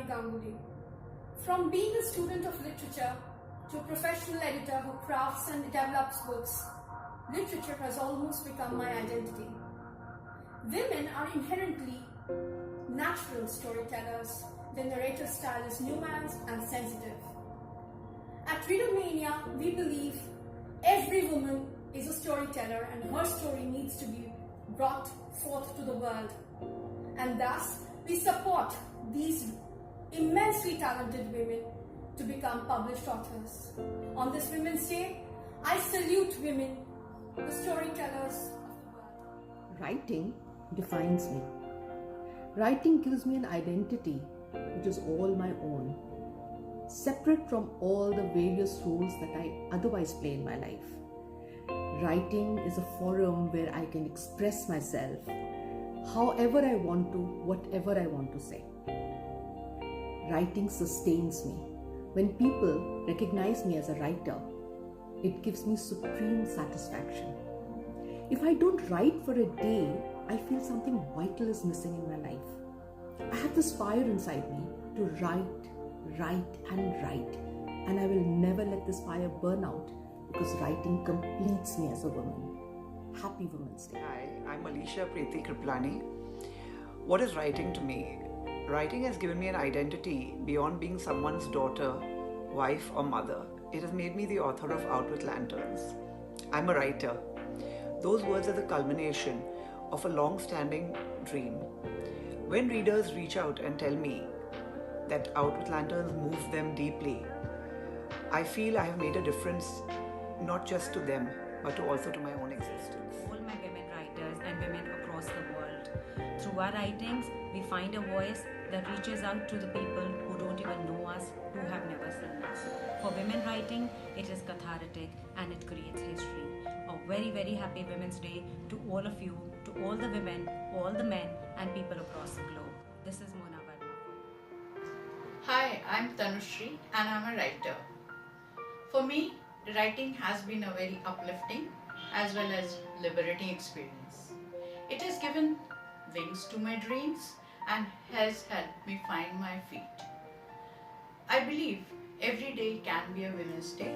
Ganguly. From being a student of literature to a professional editor who crafts and develops books, literature has almost become my identity. Women are inherently natural storytellers. Their narrative style is nuanced and sensitive. At Readomania, we believe every woman is a storyteller and her story needs to be brought forth to the world. And thus, we support these immensely talented women to become published authors. On this Women's Day, I salute women, the storytellers of the world. Writing defines me. Writing gives me an identity which is all my own, separate from all the various roles that I otherwise play in my life. Writing is a forum where I can express myself however I want to, whatever I want to say. Writing sustains me. When people recognize me as a writer, it gives me supreme satisfaction. If I don't write for a day, I feel something vital is missing in my life. I have this fire inside me to write, and I will never let this fire burn out because writing completes me as a woman. Happy Women's Day. Hi, I'm Alisha Kirpalani. What is writing to me? Writing has given me an identity beyond being someone's daughter, wife or mother. It has made me the author of Out with Lanterns. I'm a writer. Those words are the culmination of a long-standing dream. When readers reach out and tell me that Out with Lanterns moves them deeply, I feel I have made a difference not just to them, but also to my own existence. All my women writers and women across the world. Through our writings, we find a voice that reaches out to the people who don't even know us, who have never seen us. For women writing, it is cathartic and it creates history. A very, very happy Women's Day to all of you, to all the women, all the men and people across the globe. This is Mona Verma. Hi, I'm Tanushree and I'm a writer. For me, writing has been a very uplifting as well as liberating experience. It has given wings to my dreams and has helped me find my feet. I believe every day can be a Women's Day.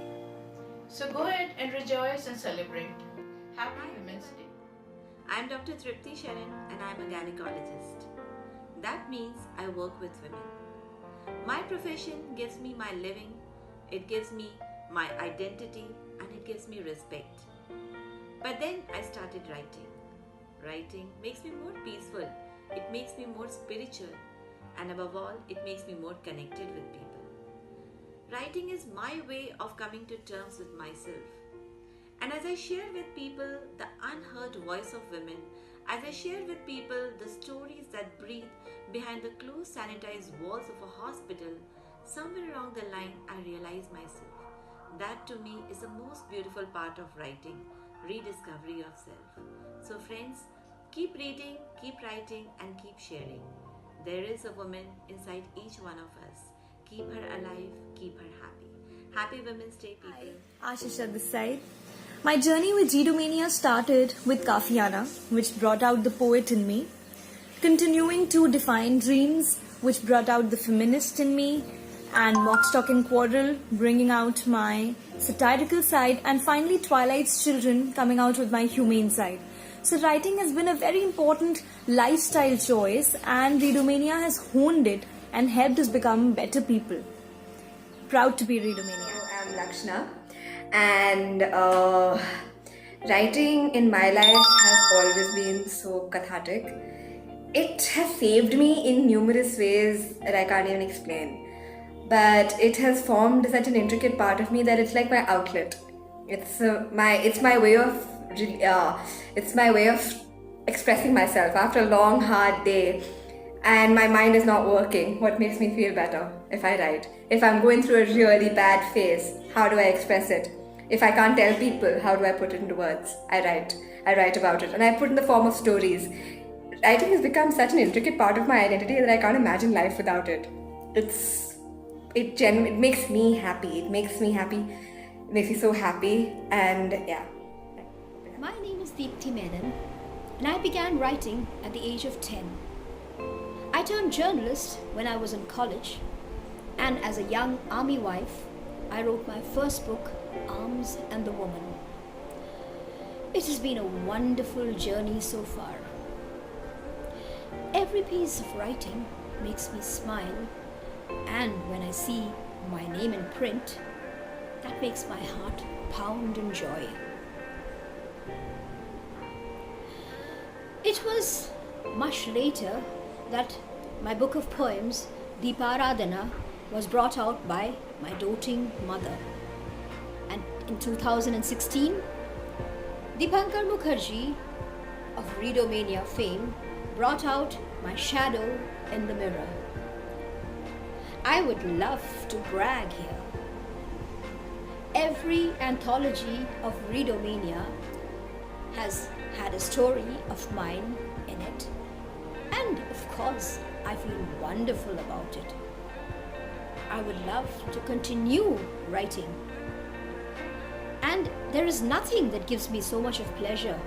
So go ahead and rejoice and celebrate. Happy Women's Day. I'm Dr. Tripti Sharan and I'm a gynecologist. That means I work with women. My profession gives me my living, it gives me my identity and it gives me respect. But then I started writing. Writing makes me more peaceful, it makes me more spiritual, and above all, it makes me more connected with people. Writing is my way of coming to terms with myself. And as I share with people the unheard voice of women, as I share with people the stories that breathe behind the closed sanitized walls of a hospital, somewhere along the line I realize myself. That to me is the most beautiful part of writing, rediscovery of self. So friends, keep reading, keep writing and keep sharing. There is a woman inside each one of us. Keep her alive, keep her happy. Happy Women's Day, people. Hi, Aashisha this side. My journey with Readomania started with Kafiyana, which brought out the poet in me, continuing to define dreams, which brought out the feminist in me, and Mock, Stock and Quarrel, bringing out my satirical side, and finally Twilight's Children, coming out with my humane side. So writing has been a very important lifestyle choice, and Readomania has honed it and helped us become better people. Proud to be Readomania. I'm Lakshana, and writing in my life has always been so cathartic. It has saved me in numerous ways that I can't even explain. But it has formed such an intricate part of me that it's like my outlet. It's my way of expressing myself after a long, hard day, and my mind is not working. What makes me feel better? If I write. If I'm going through a really bad phase, how do I express it? If I can't tell people, how do I put it into words? I write. I write about it, and I put in the form of stories. Writing has become such an intricate part of my identity that I can't imagine life without it. It makes me happy. It makes me happy. It makes me so happy, and yeah. My name is Deepti Menon, and I began writing at the age of 10. I turned journalist when I was in college, and as a young army wife, I wrote my first book, Arms and the Woman. It has been a wonderful journey so far. Every piece of writing makes me smile, and when I see my name in print, that makes my heart pound in joy. It was much later that my book of poems, Deeparadhana, was brought out by my doting mother. And in 2016, Dipankar Mukherjee of Readomania fame brought out My Shadow in the Mirror. I would love to brag here. Every anthology of Readomania has had a story of mine in it, and of course I feel wonderful about it. I would love to continue writing, and there is nothing that gives me so much of pleasure.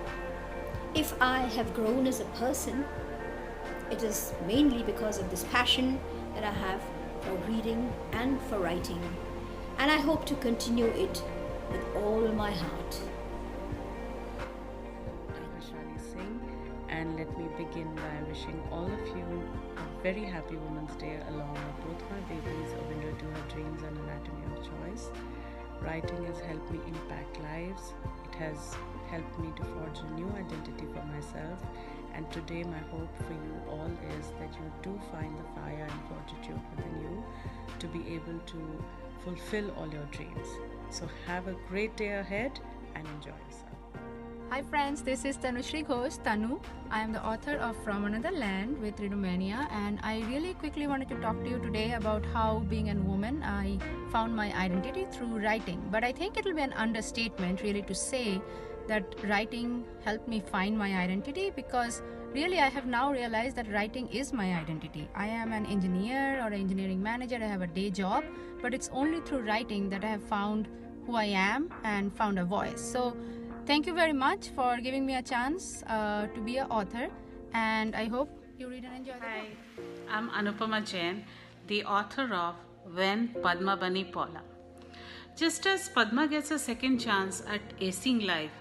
If I have grown as a person, it is mainly because of this passion that I have for reading and for writing, and I hope to continue it with all my heart. I'm Singh, and let me begin by wishing all of you a very happy Women's Day along with both my babies, A Window to Her Dreams and Anatomy of Choice. Writing has helped me impact lives. It has helped me to forge a new identity for myself, and today my hope for you all is that you do find the fire and fortitude within you to be able to fulfill all your dreams. So have a great day ahead and enjoy yourself. Hi friends, this is Tanushree Ghosh, Tanu. I am the author of From Another Land with Readomania, and I really quickly wanted to talk to you today about how, being a woman, I found my identity through writing. But I think it will be an understatement really to say that writing helped me find my identity, because really I have now realized that writing is my identity. I am an engineer or an engineering manager, I have a day job, but it's only through writing that I have found who I am and found a voice. So thank you very much for giving me a chance to be an author, and I hope you read and enjoy the book. Hi, I'm Anupama Jain, the author of When Padma Bani Paula. Just as Padma gets a second chance at acing life,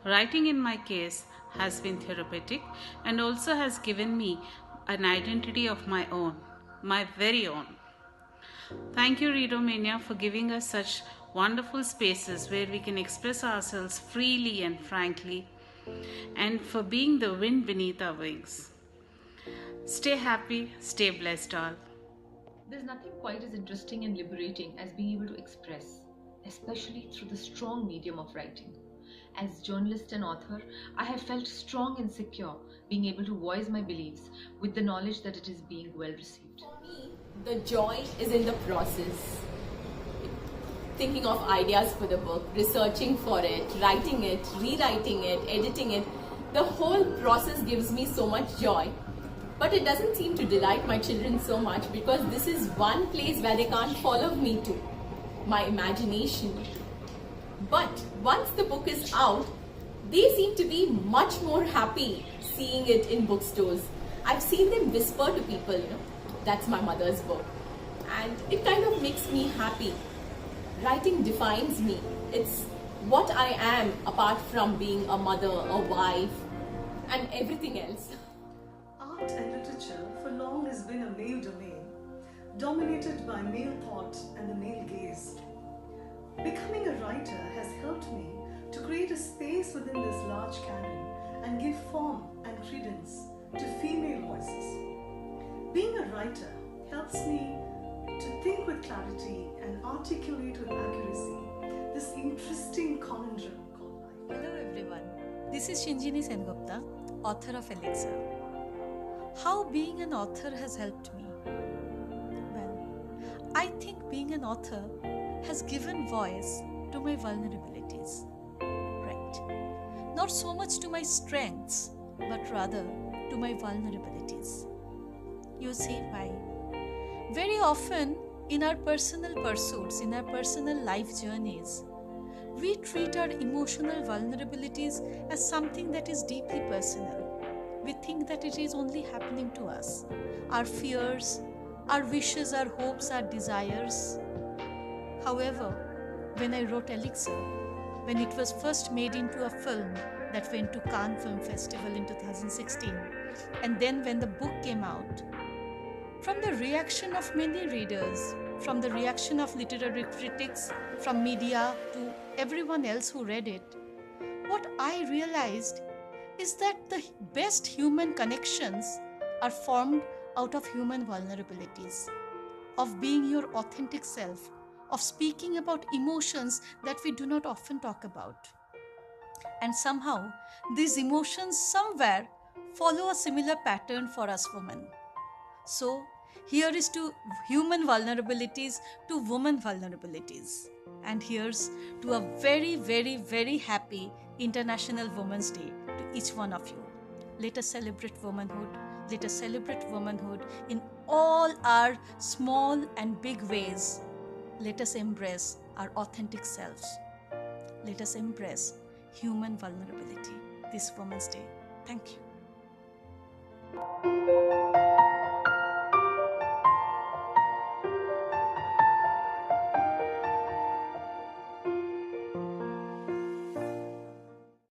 writing in my case has been therapeutic and also has given me an identity of my own, my very own. Thank you, Readomania, for giving us such wonderful spaces where we can express ourselves freely and frankly, and for being the wind beneath our wings. Stay happy, stay blessed all. There's nothing quite as interesting and liberating as being able to express, especially through the strong medium of writing. As journalist and author, I have felt strong and secure being able to voice my beliefs with the knowledge that it is being well received. For me, the joy is in the process. Thinking of ideas for the book, researching for it, writing it, rewriting it, editing it. The whole process gives me so much joy. But it doesn't seem to delight my children so much, because this is one place where they can't follow me to, my imagination. But once the book is out, they seem to be much more happy seeing it in bookstores. I've seen them whisper to people, that's my mother's book. And it kind of makes me happy. Writing defines me. It's what I am apart from being a mother, a wife, and everything else. Art and literature for long has been a male domain, dominated by male thought and the male gaze. Becoming a writer has helped me to create a space within this large canon and give form and credence to female voices. Being a writer helps me to think with clarity and articulate with accuracy this interesting conundrum called life. Hello everyone, this is Sinjini Sengupta, author of Alisha. How being an author has helped me? Well, I think being an author has given voice to my vulnerabilities. Right. Not so much to my strengths, but rather to my vulnerabilities. You see why? Very often in our personal pursuits, in our personal life journeys, we treat our emotional vulnerabilities as something that is deeply personal. we think that it is only happening to us. Our fears, our wishes, our hopes, our desires. However, when I wrote Elixir, when it was first made into a film that went to Cannes Film Festival in 2016, and then when the book came out, from the reaction of many readers, from the reaction of literary critics, from media to everyone else who read it, what I realized is that the best human connections are formed out of human vulnerabilities, of being your authentic self, of speaking about emotions that we do not often talk about. And somehow, these emotions somewhere follow a similar pattern for us women. So, here is to human vulnerabilities to women vulnerabilities. And here's to a very, very, very happy International Women's Day to each one of you. Let us celebrate womanhood. Let us celebrate womanhood in all our small and big ways. Let us embrace our authentic selves. Let us embrace human vulnerability this Women's Day. Thank you.